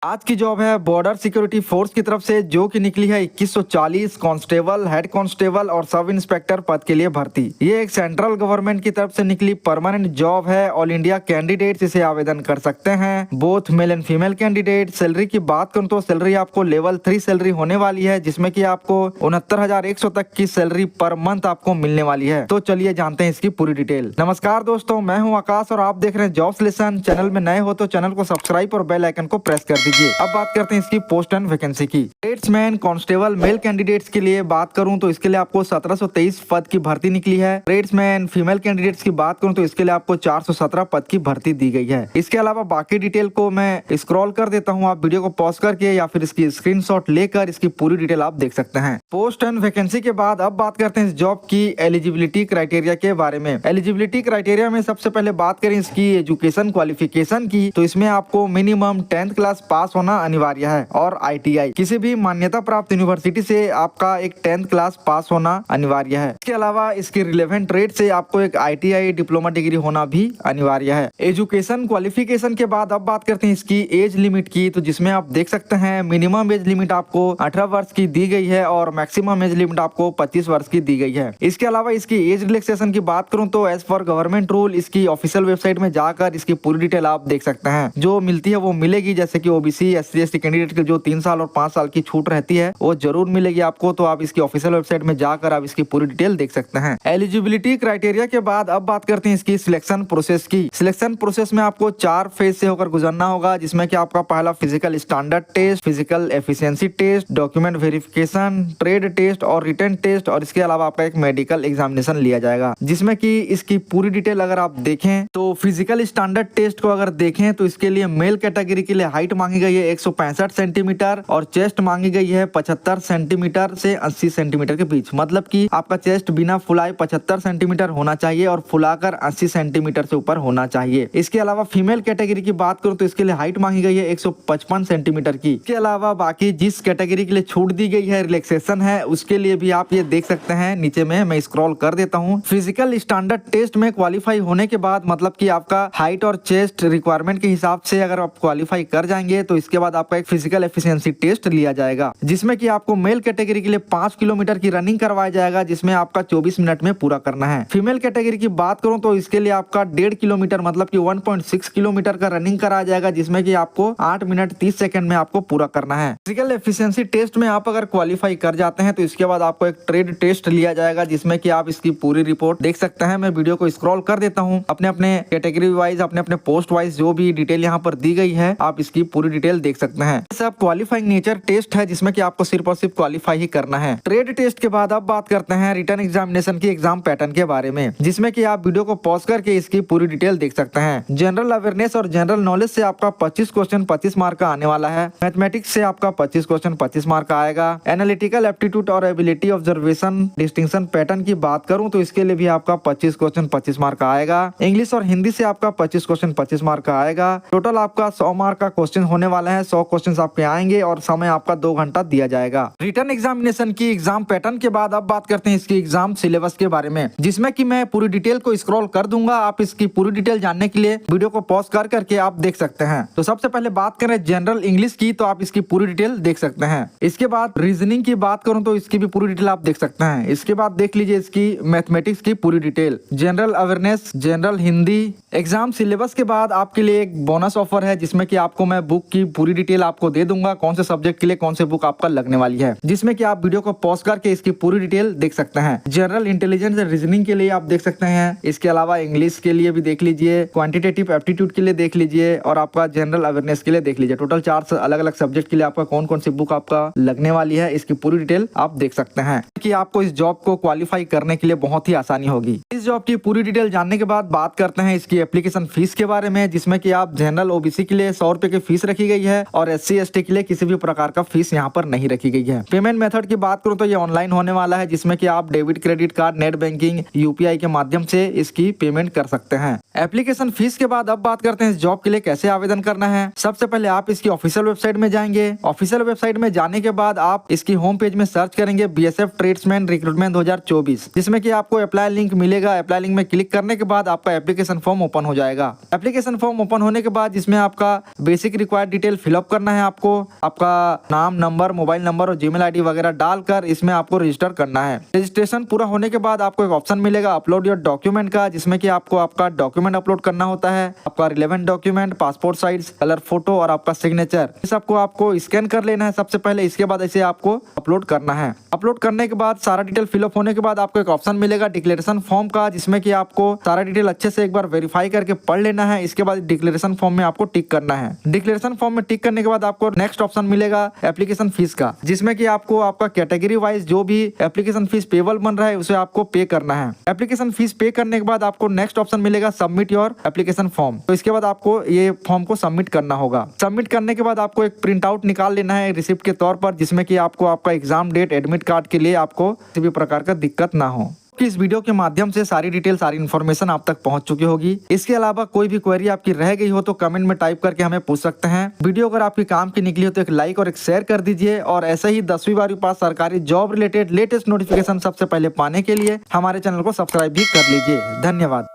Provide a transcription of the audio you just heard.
आज की जॉब है बॉर्डर सिक्योरिटी फोर्स की तरफ से, जो कि निकली है 2140 कांस्टेबल, हेड कांस्टेबल और सब इंस्पेक्टर पद के लिए भर्ती। ये एक सेंट्रल गवर्नमेंट की तरफ से निकली परमानेंट जॉब है। ऑल इंडिया कैंडिडेट्स इसे आवेदन कर सकते हैं, both male and female candidate. Salary की बात करूं तो सैलरी आपको लेवल 3 सैलरी होने वाली है, जिसमें कि आपको 69,100 तक की सैलरी पर मंथ आपको मिलने वाली है। तो चलिए जानते हैं इसकी पूरी डिटेल। नमस्कार दोस्तों, मैं हूँ आकाश और आप देख रहे हैं जॉब सॉल्यूशन। चैनल में नए हो तो चैनल को सब्सक्राइब और बेल आइकन को प्रेस कर दीजिए। अब बात करते हैं इसकी पोस्ट एंड वैकेंसी की। ट्रेड्समैन कांस्टेबल मेल कैंडिडेट्स के लिए बात करूं तो इसके लिए आपको 1723 पद की भर्ती निकली है। ट्रेड्समैन फीमेल कैंडिडेट्स की बात करूं तो इसके लिए आपको 417 पद की भर्ती दी गई है। इसके अलावा बाकी डिटेल को मैं स्क्रॉल कर देता हूं, आप वीडियो को पॉज करके या फिर इसकी स्क्रीनशॉट लेकर इसकी पूरी डिटेल आप देख सकते हैं। पोस्ट एंड वैकेंसी के बाद अब बात करते हैं इस जॉब की एलिजिबिलिटी क्राइटेरिया के बारे में। एलिजिबिलिटी क्राइटेरिया में सबसे पहले बात करें इसकी एजुकेशन क्वालिफिकेशन की, तो इसमें आपको मिनिमम 10th क्लास पास होना अनिवार्य है और ITI किसी भी मान्यता प्राप्त यूनिवर्सिटी से आपका एक 10th क्लास पास होना अनिवार्य है। इसके अलावा इसकी रिलेवेंट ट्रेड से आपको एक ITI डिप्लोमा डिग्री होना भी अनिवार्य है। एजुकेशन क्वालिफिकेशन के बाद अब बात करते हैं इसकी एज लिमिट की, तो जिसमें आप देख सकते हैं मिनिमम एज लिमिट आपको 18 वर्ष की दी गई है और मैक्सिमम एज लिमिट आपको 25 वर्ष की दी गई है। इसके अलावा इसकी एज रिलैक्सेशन की बात करूं तो एज पर गवर्नमेंट रूल इसकी ऑफिशियल वेबसाइट में जाकर इसकी पूरी डिटेल आप देख सकते हैं। जो मिलती है वो मिलेगी, जैसे कि OBC SC ST कैंडिडेट के जो 3 साल और 5 साल की छूट रहती है वो जरूर मिलेगी आपको। तो आप इसकी ऑफिशियल वेबसाइट में जाकर आप इसकी पूरी डिटेल देख सकते हैं। एलिजिबिलिटी क्राइटेरिया के बाद अब बात करते हैं इसकी सिलेक्शन प्रोसेस की। सिलेक्शन प्रोसेस में आपको 4 फेज से होकर गुजरना होगा, जिसमें कि आपका पहला physical standard test, physical efficiency test, document verification, trade test और रिटन टेस्ट, और इसके अलावा आपका एक मेडिकल एग्जामिनेशन लिया जाएगा। जिसमें कि इसकी पूरी डिटेल अगर आप देखें तो फिजिकल स्टैंडर्ड टेस्ट को अगर देखें तो इसके लिए मेल कैटेगरी के लिए हाइट मांगी गई है 165 सेंटीमीटर और चेस्ट मांगी गई है 75 सेंटीमीटर से 80 सेंटीमीटर के बीच। मतलब कि आपका चेस्ट बिना फुलाए 75 सेंटीमीटर होना चाहिए और फुलाकर 80 सेंटीमीटर से ऊपर होना चाहिए। इसके अलावा फीमेल कैटेगरी की बात करूं तो इसके लिए हाइट मांगी गई है 155 सेंटीमीटर की। इसके अलावा बाकी जिस कैटेगरी के लिए छूट दी गई है, रिलैक्सेशन है, उसके लिए भी आप ये देख सकते हैं। नीचे में मैं स्क्रॉल कर देता हूँ। फिजिकल स्टैंडर्ड टेस्ट में क्वालिफाई होने के बाद, मतलब कि आपका हाइट और चेस्ट रिक्वायरमेंट के हिसाब से अगर आप क्वालिफाई कर जाएंगे तो इसके बाद आपका एक फिजिकल एफिशिएंसी टेस्ट लिया जाएगा, जिसमें कि आपको मेल कैटेगरी के लिए 5 किलोमीटर की रनिंग करवाया जाएगा, जिसमें आपका 24 मिनट में पूरा करना है। फीमेल कैटेगरी की बात करूं तो इसके लिए आपका 1.5 किलोमीटर मतलब कि 1.6 किलोमीटर का रनिंग कराया जाएगा, जिसमें कि आपको 8 मिनट 30 सेकंड में आपको पूरा करना है। फिजिकल एफिशिएंसी टेस्ट में आप अगर क्वालिफाई कर जाते हैं तो इसके बाद आपको एक ट्रेड टेस्ट लिया जाएगा, जिसमें कि आप इसकी पूरी रिपोर्ट देख सकते हैं। मैं वीडियो को स्क्रॉल कर देता हूँ। अपने अपने कैटेगरी वाइज, अपने अपने पोस्ट वाइज जो भी डिटेल यहाँ पर दी गई है, आप इसकी पूरी डिटेल देख सकते हैं। सब क्वालिफाइंग नेचर टेस्ट है, जिसमें कि आपको सिर्फ और सिर्फ क्वालिफाई ही करना है। ट्रेड टेस्ट के बाद अब बात करते हैं रिटन एग्जामिनेशन की एग्जाम पैटर्न के बारे में, जिसमें कि आप वीडियो को पॉज करके इसकी पूरी डिटेल देख सकते हैं। जनरल अवेयरनेस और जनरल नॉलेज से आपका 25 क्वेश्चन 25 मार्क का आने वाला है। मैथमेटिक्स से आपका 25 क्वेश्चन 25 मार्क का आएगा। एनालिटिकल एप्टीट्यूड और एबिलिटी ऑब्जर्वेशन डिस्टिंक्शन पैटर्न की बात करूं तो इसके लिए भी आपका 25 क्वेश्चन 25 मार्क का आएगा। इंग्लिश और हिंदी से आपका 25 क्वेश्चन 25 मार्क का आएगा। टोटल आपका 100 मार्क का क्वेश्चन होने वाला है। 100 क्वेश्चन आपके आएंगे और समय आपका 2 घंटा दिया जाएगा। रिटन एग्जामिनेशन की एग्जाम पैटर्न के बाद अब बात करते हैं इसकी एग्जाम सिलेबस के बारे में, जिसमें कि मैं पूरी डिटेल को स्क्रॉल कर दूंगा। आप इसकी पूरी डिटेल जानने के लिए वीडियो को पॉज कर करके आप देख सकते हैं। तो सबसे पहले बात करें जनरल इंग्लिश की, तो आप इसकी पूरी डिटेल देख सकते हैं। इसके बाद रीजनिंग की बात करूं तो इसकी भी पूरी डिटेल आप देख सकते हैं। इसके बाद देख लीजिए इसकी मैथमेटिक्स की पूरी detail, general awareness, general Hindi. Exam syllabus के बाद आपके लिए एक बोनस ऑफर है, जिसमें कि आपको मैं बुक की पूरी डिटेल आपको दे दूंगा, कौन से सब्जेक्ट के लिए कौन से बुक आपका लगने वाली है, जिसमें कि आप वीडियो को पॉज करके इसकी पूरी डिटेल देख सकते हैं। जनरल इंटेलिजेंस एंड रीजनिंग के लिए आप देख सकते हैं। इसके अलावा इंग्लिश के लिए भी देख लीजिए, क्वांटिटेटिव एप्टीट्यूड के लिए देख लीजिए और आपका जनरल अवेयरनेस के लिए देख लीजिए। टोटल 4 अलग अलग सब्जेक्ट के लिए आपका कौन कौन सी बुक आपका लगने वाली है, इसकी पूरी डिटेल आप देख सकते हैं, कि आपको इस जॉब को क्वालिफाई करने के लिए बहुत ही आसानी होगी। इस जॉब की पूरी डिटेल जानने के बाद बात करते हैं इसकी एप्लीकेशन फीस के बारे में, जिसमें कि आप जनरल OBC के लिए 100 रुपए की फीस रखी गई है और SC ST के लिए किसी भी प्रकार का फीस यहाँ पर नहीं रखी गई है। पेमेंट मेथड की बात करूं तो ये ऑनलाइन होने वाला है, जिसमें कि आप debit credit card, net banking, UPI के माध्यम से इसकी पेमेंट कर सकते हैं। एप्लीकेशन फीस के बाद अब बात करते हैं इस जॉब के लिए कैसे आवेदन करना है। सबसे पहले आप इसकी ऑफिशियल वेबसाइट में जाएंगे। ऑफिशियल वेबसाइट में जाने के बाद आप इसकी होम पेज में सर्च करेंगे बीएसएफ ट्रेड्समैन रिक्रूटमेंट 2024, जिसमें कि आपको अप्लाई लिंक मिलेगा। अप्लाई लिंक में क्लिक करने के बाद आपका एप्लीकेशन फॉर्म ओपन हो जाएगा। एप्लीकेशन फॉर्म ओपन होने के बाद इसमें आपका बेसिक रिक्वायर्ड डिटेल फिलअप करना है। आपको आपका नाम, नंबर, मोबाइल नंबर और जीमेल आईडी वगैरह डालकर इसमें आपको रजिस्टर करना है। रजिस्ट्रेशन पूरा होने के बाद आपको एक ऑप्शन मिलेगा अपलोड योर डॉक्यूमेंट का, जिसमें कि आपको आपका डॉक्यूमेंट अपलोड करना होता है। आपका relevant document, passport size, colour photo और आपका सिग्नेचर, इस सबको आपको स्कैन कर लेना है सबसे पहले। इसके बाद इसे आपको अपलोड करना है। अपलोड करने के बाद सारा डिटेल फिलअप होने के बाद आपको एक ऑप्शन मिलेगा डिक्लेरेशन फॉर्म का, जिसमें कि आपको सारा डिटेल अच्छे से एक बार वेरीफाई करके पढ़ लेना है। इसके बाद डिक्लेरेशन फॉर्म में आपको टिक करना है। डिक्लेरेशन फॉर्म में टिक करने के बाद आपको नेक्स्ट ऑप्शन मिलेगा एप्लीकेशन फीस का, जिसमें कि आपको आपका कैटेगरी वाइज जो भी एप्लीकेशन फीस पेबल बन रहा है उसे आपको पे करना है। एप्लीकेशन फीस पे करने के बाद आपको नेक्स्ट ऑप्शन मिलेगा सबमिट योर एप्लीकेशन फॉर्म। तो इसके बाद आपको ये फॉर्म को सबमिट करना होगा। सबमिट करने के बाद आपको एक प्रिंट आउट निकाल लेना है रिसिप्ट के तौर पर, जिसमें कि आपको आपका एग्जाम डेट, एडमिट कार्ड के लिए आपको किसी भी प्रकार का दिक्कत ना हो। कि इस वीडियो के माध्यम से सारी डिटेल, सारी इन्फॉर्मेशन आप तक पहुंच चुकी होगी। इसके अलावा कोई भी क्वेरी आपकी रह गई हो तो कमेंट में टाइप करके हमें पूछ सकते हैं। वीडियो अगर आपके काम की निकली हो तो एक लाइक और एक शेयर कर दीजिए। और ऐसे ही 10वीं 12वीं पास सरकारी जॉब रिलेटेड लेटेस्ट नोटिफिकेशन सबसे पहले पाने के लिए हमारे चैनल को सब्सक्राइब भी कर लीजिए। धन्यवाद।